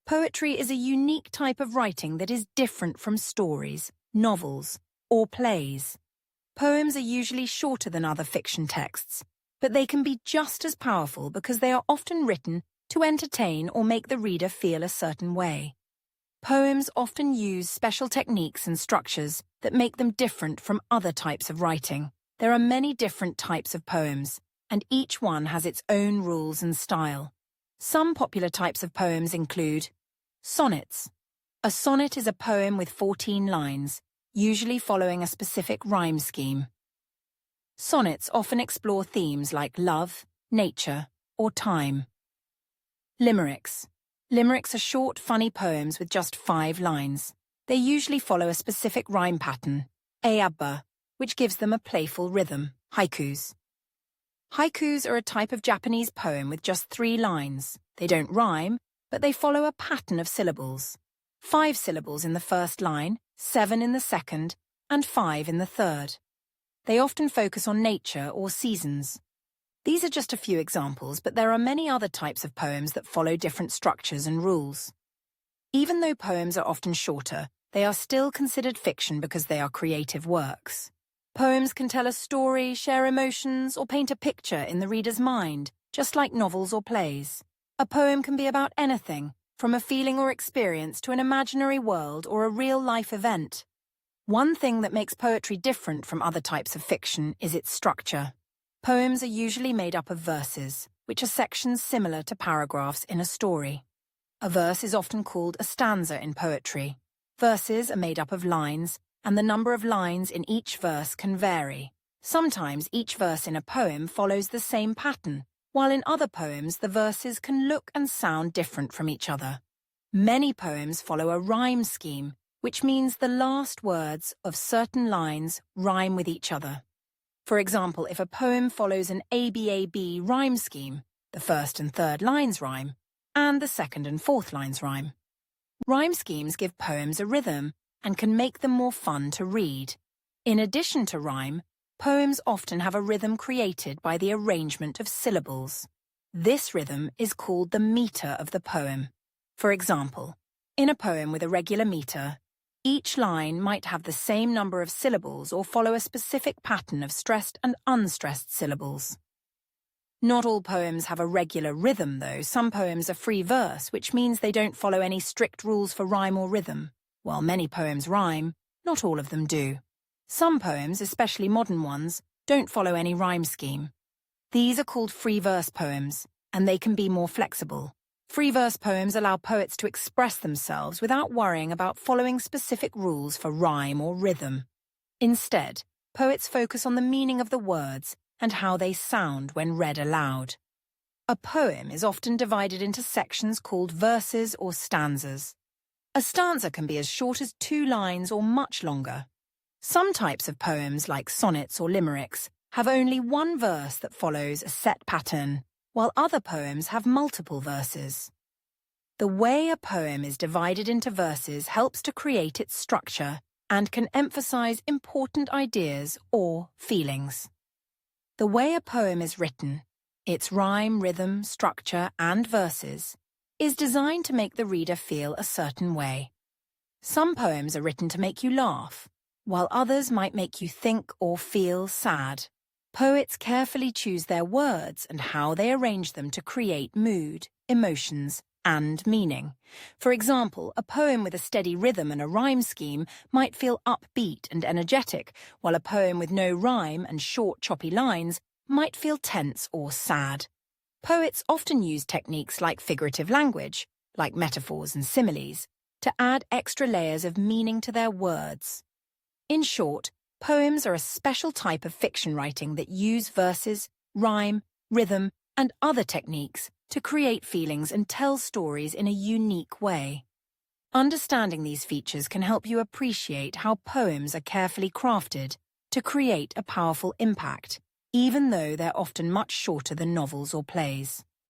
Poetry is a unique type of writing that is different from stories, novels, or plays. Poems are usually shorter than other fiction texts, but they can be just as powerful because they are often written to entertain or make the reader feel a certain way. Poems often use special techniques and structures that make them different from other types of writing. There are many different types of poems, and each one has its own rules and style. Some popular types of poems include sonnets. A sonnet is a poem with 14 lines, usually following a specific rhyme scheme. Sonnets often explore themes like love, nature, or time. Limericks. Limericks are short, funny poems with just 5 lines. They usually follow a specific rhyme pattern, eabba, which gives them a playful rhythm. Haikus. Haikus are a type of Japanese poem with just 3 lines. They don't rhyme, but they follow a pattern of syllables. 5 syllables in the first line, 7 in the second, and 5 in the third. They often focus on nature or seasons. These are just a few examples, but there are many other types of poems that follow different structures and rules. Even though poems are often shorter, they are still considered fiction because they are creative works. Poems can tell a story, share emotions, or paint a picture in the reader's mind, just like novels or plays. A poem can be about anything, from a feeling or experience to an imaginary world or a real-life event. One thing that makes poetry different from other types of fiction is its structure. Poems are usually made up of verses, which are sections similar to paragraphs in a story. A verse is often called a stanza in poetry. Verses are made up of lines, and the number of lines in each verse can vary. Sometimes each verse in a poem follows the same pattern, while in other poems the verses can look and sound different from each other. Many poems follow a rhyme scheme, which means the last words of certain lines rhyme with each other. For example, if a poem follows an ABAB rhyme scheme, the first and third lines rhyme, and the second and fourth lines rhyme. Rhyme schemes give poems a rhythm and can make them more fun to read. In addition to rhyme, poems often have a rhythm created by the arrangement of syllables. This rhythm is called the meter of the poem. For example, in a poem with a regular meter, each line might have the same number of syllables or follow a specific pattern of stressed and unstressed syllables. Not all poems have a regular rhythm, though. Some poems are free verse, which means they don't follow any strict rules for rhyme or rhythm. While many poems rhyme, not all of them do. Some poems, especially modern ones, don't follow any rhyme scheme. These are called free verse poems, and they can be more flexible. Free verse poems allow poets to express themselves without worrying about following specific rules for rhyme or rhythm. Instead, poets focus on the meaning of the words and how they sound when read aloud. A poem is often divided into sections called verses or stanzas. A stanza can be as short as 2 lines or much longer. Some types of poems, like sonnets or limericks, have only 1 verse that follows a set pattern, while other poems have multiple verses. The way a poem is divided into verses helps to create its structure and can emphasize important ideas or feelings. The way a poem is written, its rhyme, rhythm, structure, and verses, is designed to make the reader feel a certain way. Some poems are written to make you laugh, while others might make you think or feel sad. Poets carefully choose their words and how they arrange them to create mood, emotions, and meaning. For example, a poem with a steady rhythm and a rhyme scheme might feel upbeat and energetic, while a poem with no rhyme and short, choppy lines might feel tense or sad. Poets often use techniques like figurative language, like metaphors and similes, to add extra layers of meaning to their words. In short, poems are a special type of fiction writing that use verses, rhyme, rhythm, and other techniques to create feelings and tell stories in a unique way. Understanding these features can help you appreciate how poems are carefully crafted to create a powerful impact, even though they're often much shorter than novels or plays.